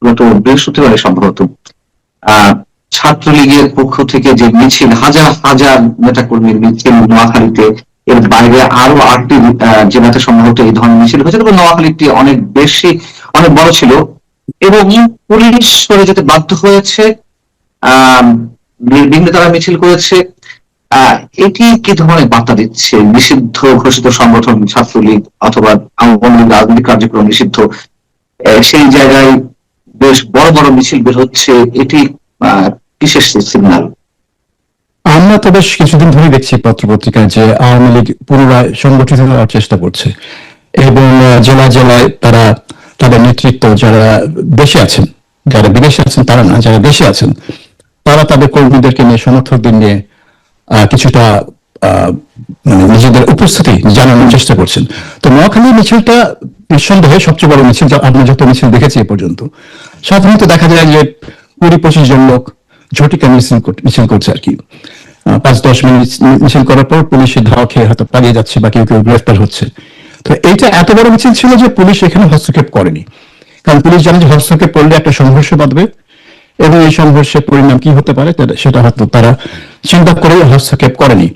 গত বৃহস্পতিবারে সম্ভবত আহ ছাত্রলীগের পক্ষ থেকে যে মিছিল, হাজার হাজার নেতাকর্মীর মিছিল নোয়াখালীতে, এর বাইরে আরো 8টি জেলাতে সম্ভবত এই ধরনের মিছিল হয়েছে, তবে নোয়াখালীটি অনেক বড় ছিল এবং পুলিশ সরে যেতে বাধ্য হয়েছে। আহ নির্বিঘ্নে তারা মিছিল করেছে। আহ এটি কি ধরনের বার্তা দিচ্ছে? নিষিদ্ধ ঘোষিত সংগঠন ছাত্রলীগ অথবা আওয়ামী লীগ রাজনৈতিক কার্যক্রম নিষিদ্ধ, সেই জায়গায় বেশ বড় বড় মিছিল বের হচ্ছে, এটি কিসের সিগন্যাল? আমরা তো বেশ কিছুদিন ধরে দেখছি পত্রপত্রিকায় যে আওয়ামী লীগ পুনরায় সংগঠিত হওয়ার চেষ্টা করছে এবং জেলা জেলায় তারা তাদের নেতৃত্ব, যারা দেশে আছেন, যারা বিদেশে আছেন তারা না, যারা দেশে আছেন তারা তাদের কর্মীদেরকে নিয়ে, সমর্থকদের নিয়ে কিছুটা মানে নিজেদের উপস্থিতি জানানোর চেষ্টা করছেন। তো নোয়াখালী মিছিলটা নিঃসন্দেহে সবচেয়ে বড় মিছিল, আমরা যত মিছিল দেখেছি এ পর্যন্ত। সাধারণত দেখা যায় যে 20-25 জন লোক ঝটিকা মিছিল করছে আর কি। 5-10 মিনিট মিছিল করার পর পুলিশের ধাওয়া খেয়ে হয়তো পালিয়ে যাচ্ছে বা কেউ কেউ গ্রেফতার হচ্ছে। তো এইটা এত বড় মিছিল ছিল যে পুলিশ এখানে হস্তক্ষেপ করেনি, কারণ পুলিশ জানে যে হস্তক্ষেপ করলে একটা সংঘর্ষ বাঁধবে এবং এই সংঘর্ষের পরিণাম কি হতে পারে সেটা হয়তো তারা চিন্তা করে হস্তক্ষেপ করেনি।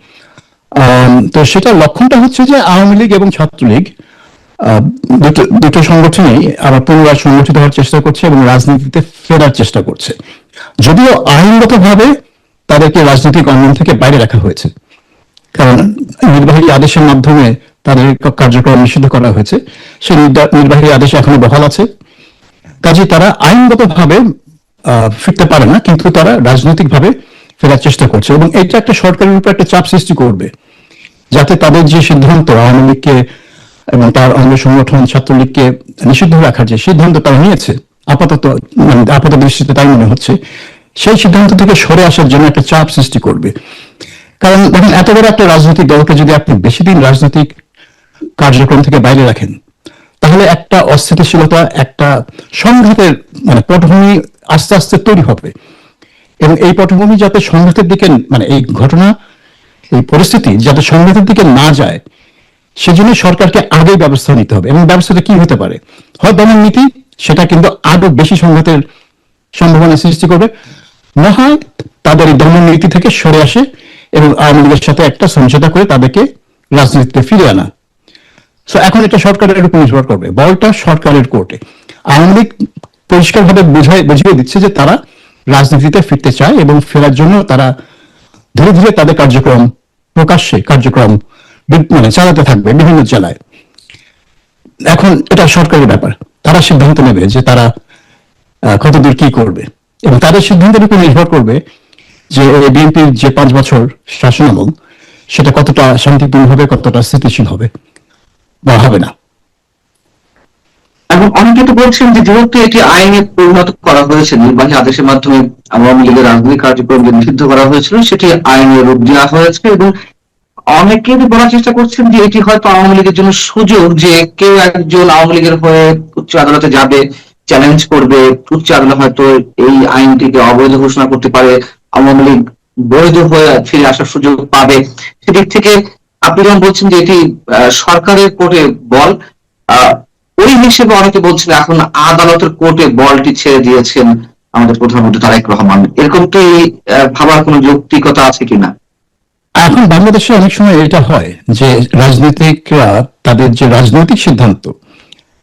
তো সেটা লক্ষণটা হচ্ছে যে আওয়ামী লীগ এবং ছাত্রলীগ দুটো সংগঠনই আবার পুনরায় সংগঠিত হওয়ার চেষ্টা করছে এবং রাজনীতিতে ফেরার চেষ্টা করছে, যদিও আইনগতভাবে তাদেরকে রাজনৈতিক অঙ্গন থেকে বাইরে রাখা হয়েছে, কারণ নির্বাহী আদেশের মাধ্যমে তাদের কার্যক্রম নিষিদ্ধ করা হয়েছে। সেই নির্বাহী আদেশ এখনো বহাল আছে, কাজে তারা আইনগতভাবে ফিরতে পারে না, কিন্তু তারা রাজনৈতিকভাবে ফেরার চেষ্টা করছে এবং এটা একটা সরকারের উপর একটা চাপ সৃষ্টি করবে, যাতে তাদের যে সিদ্ধান্ত আওয়ামী লীগকে এবং তার অঙ্গ সংগঠন ছাত্রলীগকে নিষিদ্ধ রাখার যে সিদ্ধান্ত তারা নিয়েছে, আপাত দৃষ্টিতে তাই মনে হচ্ছে, সেই সিদ্ধান্ত থেকে সরে আসার জন্য একটা চাপ সৃষ্টি করবে। কারণ দেখেন, এত বড় একটা রাজনৈতিক দলকে যদি আপনি বেশি দিন রাজনৈতিক কার্যক্রম থেকে বাইরে রাখেন, তাহলে একটা অস্থিতিশীলতা, একটা সংঘাতের মানে পটভূমি আস্তে আস্তে তৈরি হবে এবং এই পটভূমি যাতে সংঘাতের দিকে, মানে এই ঘটনা, এই পরিস্থিতি যাতে সংঘাতের দিকে না যায়, সেজন্য সরকারকে আগেই ব্যবস্থা নিতে হবে। এবং ব্যবস্থাটা কি হতে পারে? হয় দমন নীতি, সেটা কিন্তু আরো বেশি সংঘাতের সম্ভাবনা সৃষ্টি করবে, না হয় তাদের এই দমন নীতি থেকে সরে আসে এবং আওয়ামী লীগের সাথে একটা সমঝোতা করে তাদেরকে রাজনীতিতে ফিরে আনা। এখন এটা সরকারের উপর নির্ভর করবে, বলটা সরকারের কোর্টে। আওয়ামী লীগ পরিষ্কারভাবে বুঝিয়ে দিচ্ছে যে তারা রাজনীতিতে ফিরতে চায় এবং ফেরার জন্য তারা ধীরে ধীরে তাদের প্রকাশ্যে কার্যক্রম মানে চালাতে থাকবে বিভিন্ন জেলায়। এখন এটা সরকারের ব্যাপার, তারা সিদ্ধান্ত নেবে যে তারা কতদূর কি করবে এবং তাদের সিদ্ধান্তের উপর নির্ভর করবে যে বিএনপির যে 5 বছর শাসনামল, সেটা কতটা শান্তিপূর্ণ হবে, কতটা স্থিতিশীল হবে বা হবে না। এবং অনেকে তো বলছেন যে যেহেতু এটি আইনে পরিণত করা হয়েছে, নির্বাহী আদেশের মাধ্যমে আওয়ামী লীগের রাজনৈতিক কার্যক্রম নিষিদ্ধ করা হয়েছিল, সেটি আইনে রূপ দেওয়া হয়েছে এবং অনেকে বলার চেষ্টা করছেন যে এটি হয়তো আওয়ামী লীগের জন্য সুযোগ, যে কেউ একজন আওয়ামী লীগের হয়ে উচ্চ আদালতে যাবে, চ্যালেঞ্জ করবে, উচ্চ আদালত হয়তো এই আইনটিকে অবৈধ ঘোষণা করতে পারে, আওয়ামী লীগ বৈধ হয়ে ফিরে আসার সুযোগ পাবে। সেদিক থেকে আপনি যেমন বলছেন যে এটি সরকারের কোর্টে বল, ওই হিসেবে অনেকে বলছেন এখন আদালতের কোর্টে বলটি ছেড়ে দিয়েছেন আমাদের প্রধানমন্ত্রী তারেক রহমান। এরকম কি ভাবার কোন যৌক্তিকতা আছে কিনা? এখন বাংলাদেশে অনেক সময় এটা হয় যে রাজনীতিকরা তাদের যে রাজনৈতিক সিদ্ধান্ত,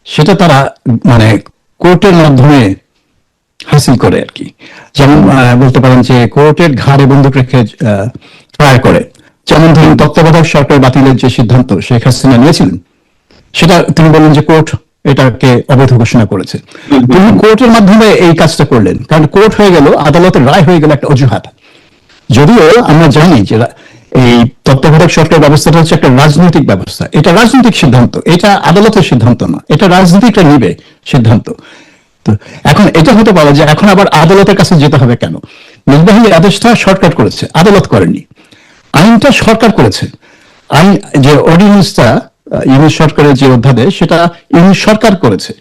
সেটা তারা মানে কোর্টের মাধ্যমে হাসিল করে আর কি। যেমন বলতে পারেন যে কোর্টের ঘাড়ে বন্দুক রেখে ট্রাই করে। যেমন ধরুন, তত্ত্বাবধায়ক সরকার বাতিলের যে সিদ্ধান্ত শেখ হাসিনা নিয়েছিলেন, সেটা তিনি বললেন যে কোর্ট এটাকে অবৈধ ঘোষণা করেছে। তিনি কোর্টের মাধ্যমে এই কাজটা করলেন, কারণ কোর্ট হয়ে গেল, আদালতের রায় হয়ে গেল একটা অজুহাত। যদিও আমরা জানি যে এই তত্ত্বাবধায়ক সরকার ব্যবস্থাটা হচ্ছে একটা রাজনৈতিক ব্যবস্থা, এটা রাজনৈতিক সিদ্ধান্ত, এটা আদালতের সিদ্ধান্ত না, এটা রাজনীতিকরা নিবে সিদ্ধান্ত। তো এখন এটা হতে পারে যে এখন আবার আদালতের কাছে যেতে হবে কেন? নির্বাহী আদেশটা সরকার করেছে, আদালত করেনি। আইনটা সরকার করেছে, আইন যে অর্ডিন্যান্সটা ইউনিট সরকারের যে অধ্যাদেশ, সেটা ইউনিট সরকার করেছে,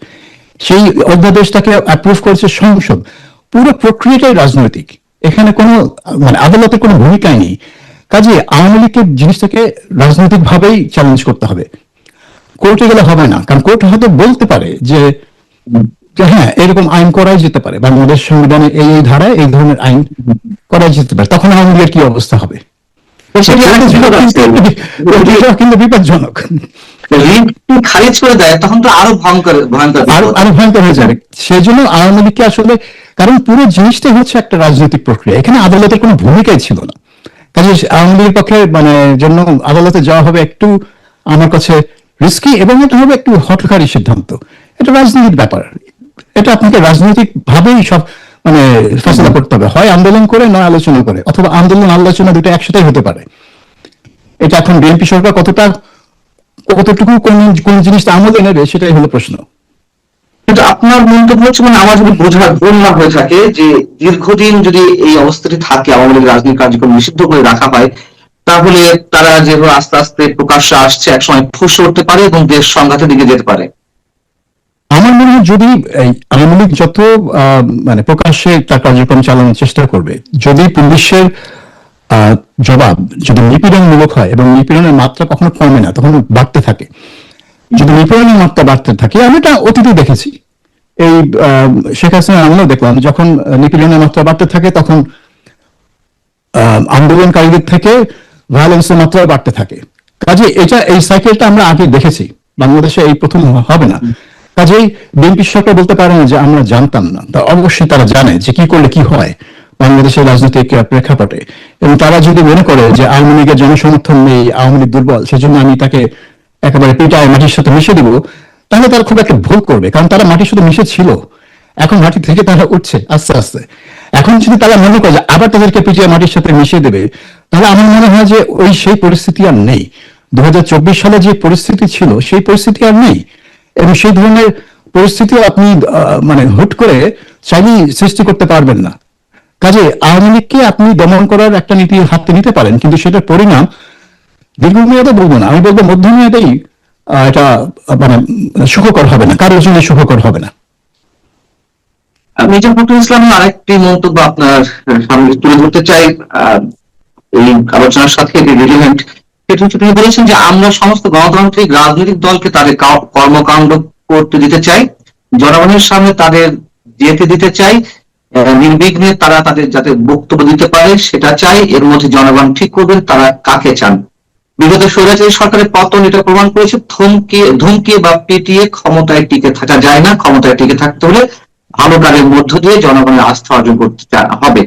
সেই অধ্যাদেশটাকে অ্যাপ্রুভ করেছে সংসদ। পুরো প্রক্রিয়াটাই রাজনৈতিক, এখানে কোনো মানে আদালতের কোনো ভূমিকাই নেই। কাজে আওয়ামী লীগকে জিনিসটাকে রাজনৈতিক ভাবেই চ্যালেঞ্জ করতে হবে, কোর্টে গেলে হবে না। কারণ কোর্ট হয়তো বলতে পারে যে যে হ্যাঁ এরকম আইন করাই যেতে পারে, বাংলাদেশ সংবিধানে এই এই ধারায় এই ধরনের আইন করাই যেতে পারে, তখন আওয়ামী লীগের কি অবস্থা হবে? এটাও কিন্তু বিপজ্জনক, রিট খারিজ করে দেয়, তখন তো আরো ভয়ঙ্কর ভয়ঙ্কর আরো বিপদ। আরো ভয়ঙ্কর হয়ে যাবে। সেই জন্য আওয়ামী লীগকে আসলে, কারণ পুরো জিনিসটাই হচ্ছে একটা রাজনৈতিক প্রক্রিয়া, এখানে আদালতের কোনো ভূমিকাই ছিল না। কাজে আওয়ামী লীগের পক্ষে মানে জন্য আদালতে যাওয়া হবে একটু আমার কাছে রিস্কি, এবং এটা হবে একটু হঠকারী সিদ্ধান্ত। এটা রাজনীতির ব্যাপার, এটা আপনাকে রাজনৈতিক ভাবেই সব মানে ফেসলা করতে হবে, হয় আন্দোলন করে নয় আলোচনা করে, অথবা আন্দোলন আলোচনা দুটো একসাথেই হতে পারে। এটা এখন বিএনপি সরকার কতটুকু কোন জিনিসটা আমলে নেবে সেটাই হলো প্রশ্ন। কিন্তু আপনার মন্তব্য হচ্ছে, মানে আমার যদি বোঝার ভুল না হয়ে থাকে, যে দীর্ঘদিন যদি এই অবস্থাটি থাকে, আওয়ামী লীগের রাজনৈতিক কার্যক্রম নিষিদ্ধ করে রাখা হয়, তাহলে তারা যেভাবে আস্তে আস্তে প্রকাশ্যে আসছে, একসময় ফুসে উঠতে পারে এবং দেশ সংঘাতের দিকে যেতে পারে। আমার মনে হয় যদি এই আওয়ামী লীগ যত মানে প্রকাশ্যে তার কার্যক্রম চালানোর চেষ্টা করবে, যদি পুলিশের জবাব যদি নিপীড়নমূলক হয়, এবং নিপীড়নের মাত্রা কখনো কমে না, তখন বাড়তে থাকে, যদি নিপীড়নের মাত্রা বাড়তে থাকে, আমি এটা অতীতে দেখেছি, এই শেখ হাসিনার আমলেও দেখলাম, যখন নিপীড়নের মাত্রা বাড়তে থাকে তখন আন্দোলনকারীদের থেকে ভায়োলেন্সের মাত্রা বাড়তে থাকে। কাজে এই সাইকেলটা আমরা আগে দেখেছি, বাংলাদেশে এই প্রথম হবে না। কাজেই বিএনপি সরকার বলতে পারে না যে আমরা জানতাম না, তা অবশ্যই তারা জানে যে কি করলে কি হয় বাংলাদেশের রাজনৈতিক প্রেক্ষাপটে। এবং তারা যদি মনে করে যে আওয়ামী লীগের জনসমর্থন নেই, আওয়ামী লীগ দুর্বল, সেজন্য আমি তাকে একেবারে পিটায় মাটির সাথে মিশে দিব, তাহলে তারা খুব একটা ভুল করবে, কারণ তারা মাটির সাথে মিশে ছিল, এখন মাটি থেকে তারা উঠছে আস্তে আস্তে। এখন যদি তারা মনে করে যে আবার তাদেরকে পিটিয়ে মাটির সাথে মিশিয়ে দেবে, তাহলে আমার মনে হয় যে সেই পরিস্থিতি আর নেই। 2024 সালে যে পরিস্থিতি ছিল সেই পরিস্থিতি আর নেই, এবং সেই ধরনের পরিস্থিতি আপনি মানে হুট করে চাইলেই সৃষ্টি করতে পারবেন না। কাজে আওয়ামী লীগকে আপনি দমন করার একটা নীতি হাতে নিতে পারেন, কিন্তু সেটার পরিণাম দীর্ঘমেয়াদে বলবো না, আমি বলবো মধ্যমেয়াদেই এটা মানে সুখকর হবে না, কারোর জন্য সুখকর হবে না। মির্জা ফখরুল ইসলামের আরেকটি মন্তব্য আপনার সামনে তুলে ধরতে চাই, এই আলোচনার সাথে রিলেভেন্ট। সেটা হচ্ছে, তিনি বলেছেন যে আমরা সমস্ত গণতান্ত্রিক রাজনৈতিক দলকে তাদের কর্মকাণ্ড করতে দিতে চাই, জনগণের সামনে তাদের যেতে দিতে চাই, নির্বিঘ্নে তারা তাদের যাতে বক্তব্য দিতে পারে সেটা চাই, এর মধ্যে জনগণ ঠিক করবেন তারা কাকে চান। বিগত স্বৈরাচারী সরকারের পতন এটা প্রমাণ করেছে, ধমকিয়ে বা পিটিয়ে ক্ষমতায় টিকে থাকা যায় না, ক্ষমতায় টিকে থাকতে হলে ভালো কাজের মধ্য দিয়ে জনগণের আস্থা অর্জন করতে হবে।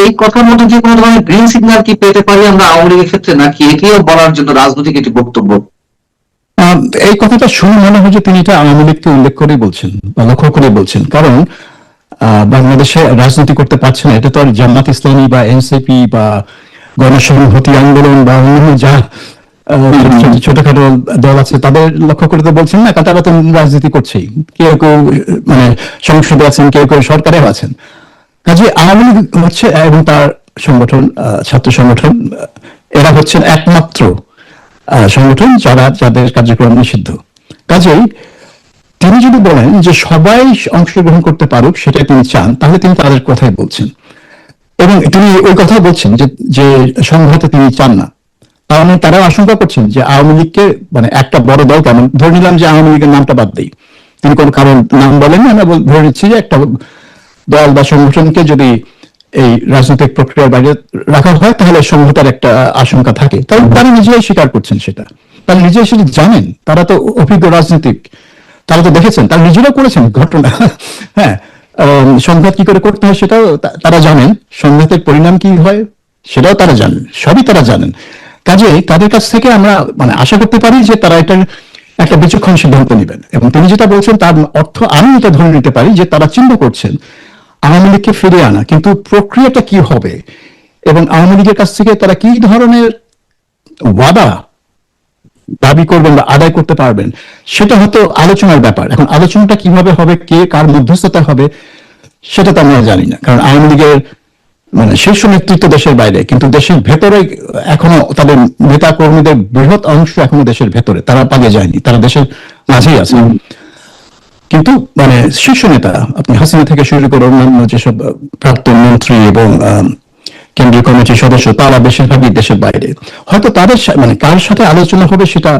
এই কথার মধ্যে দিয়ে কোনো ধরনের গ্রিন সিগন্যাল কি পেতে পারি আমরা আওয়ামী লীগের ক্ষেত্রে, নাকি এটিও বলার জন্য রাজনৈতিক একটি বক্তব্য? এই কথাটা শুনে মনে হয় যে তিনি এটা আওয়ামী লীগকে উল্লেখ করে বলছেন বা লক্ষ্য করে বলছেন, কারণ বাংলাদেশে রাজনীতি করতে পারছে না, এটা তো আর জামাত ইসলামী বা এনসিপি বা গণসংহতি আন্দোলন বা অন্যান্য যা ছোটখাটো দল আছে তাদের লক্ষ্য করে তো বলছেন না, তারা তো রাজনীতি করছেই, কেউ কেউ মানে সংসদে আছেন, কেউ কেউ সরকারেও আছেন। কাজে আওয়ামী লীগ হচ্ছে এবং তার সংগঠন ছাত্র সংগঠন, এরা হচ্ছেন একমাত্র সংগঠন যাদের কার্যক্রম নিষিদ্ধ। কাজেই তিনি যদি বলেন যে সবাই অংশগ্রহণ করতে পারুক সেটাই তিনি চান, তাহলে তিনি তাদের কথাই বলছেন, এবং তিনি ওই কথাই বলছেন যে সংঘাতে তিনি চান না। তার মানে তারাও আশঙ্কা করছেন যে আওয়ামী লীগকে মানে একটা বড় দল, কেমন ধরে নিলাম যে আওয়ামী লীগের নামটা বাদ দেই, তিনি কোন কারণ নাম বলেননি, আমরা ধরে নিচ্ছি যে একটা দল বা সংগঠনকে যদি এই রাজনৈতিক প্রক্রিয়ার বাইরে রাখা হয় তাহলে সংহতার একটা আশঙ্কা থাকে। তাই তারা নিজেরাই স্বীকার করছেন সেটা, তারা নিজেরাই সেটা জানেন, তারা তো অভিজ্ঞ রাজনীতিক, তারা তো দেখেছেন, তারা নিজেরাও করেছেন ঘটনা। হ্যাঁ, সংঘাত কি করে করতে হয় সেটাও তারা জানেন, সংঘাতের পরিণাম কি হয় সেটাও তারা জানেন, সবই তারা জানেন। কাজে তাদের কাছ থেকে আমরা মানে আশা করতে পারি যে তারা এটার একটা বিচক্ষণ সিদ্ধান্ত নেবেন। এবং তিনি যেটা বলছেন তার অর্থ আমি এটা ধরে নিতে পারি যে তারা চিন্তা করছেন আওয়ামী লীগকে ফিরে আনা, কিন্তু প্রক্রিয়াটা কি হবে এবং আওয়ামী লীগের কাছ থেকে তারা কি ধরনের ওয়াদা দাবি করবেন বা আদায় করতে পারবেন সেটা হয়তো আলোচনার ব্যাপার। এখন আলোচনাটা কিভাবে হবে, কে কার মধ্যস্থতা হবে সেটা তো আমরা জানি না, কারণ আওয়ামী লীগের মানে শীর্ষ নেতৃত্ব দেশের বাইরে, কিন্তু দেশের ভেতরে এখনো তাদের নেতা কর্মীদের বৃহৎ অংশ এখনো দেশের ভেতরে, তারা পালিয়ে যায়নি, তারা দেশের মাঝেই আছে। কিন্তু মানে শীর্ষ নেতা আপনি হাসিনা থেকে শুরু করে অন্যান্য যেসব প্রাক্তন মন্ত্রী এবং কেন্দ্রীয় কমিটির সদস্য, তারা বেশিরভাগই দেশের বাইরে। হয়তো তাদের মানে কার সাথে আলোচনা হবে সেটা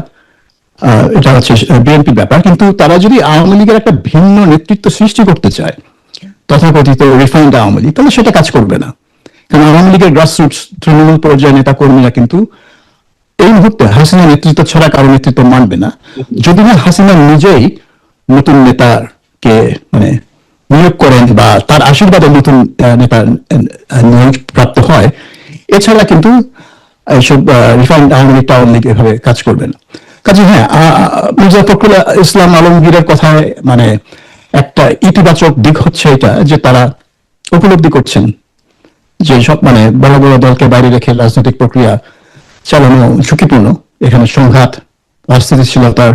এটা হচ্ছে বিএনপির ব্যাপার। কিন্তু তারা যদি আওয়ামী লীগের একটা ভিন্ন নেতৃত্ব সৃষ্টি করতে চায়, তথাকথিত রিফাইন্ড আওয়ামী লীগ, তাহলে সেটা কাজ করবে না। কারণ আওয়ামী লীগের গ্রাসরুটস তৃণমূল পর্যায়ে নেতা কর্মীরা কিন্তু এই মুহূর্তে হাসিনা নেতৃত্ব ছাড়া কারো নেতৃত্ব মানবে না, যদি না হাসিনা নিজেই নতুন নেতাকে মানে নিয়োগ করেন বা তার আশীর্বাদে নতুন নেতা নিয়োগ প্রাপ্ত হয়। এছাড়া কিন্তু এইসব রিফাইন্ড আওয়ামী লীগ আওয়ামী লীগ এভাবে কাজ করবে না। কাজে হ্যাঁ, মির্জা ফখরুল ইসলাম আলমগীরের কথায় মানে একটা ইতিবাচক দিক হচ্ছে এটা যে তারা উপলব্ধি করছেন যে সব মানে বড় বড় দলকে বাইরে রেখে রাজনৈতিক প্রক্রিয়া চালানো ঝুঁকিপূর্ণ, এখানে সংঘাত অস্থিতিশীলতার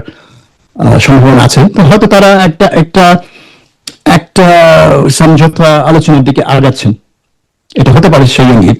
সম্ভাবনা আছে। তো হয়তো তারা একটা একটা একটা সমঝোতা আলোচনার দিকে আগাচ্ছেন, এটা হতে পারে সেই ইঙ্গিত।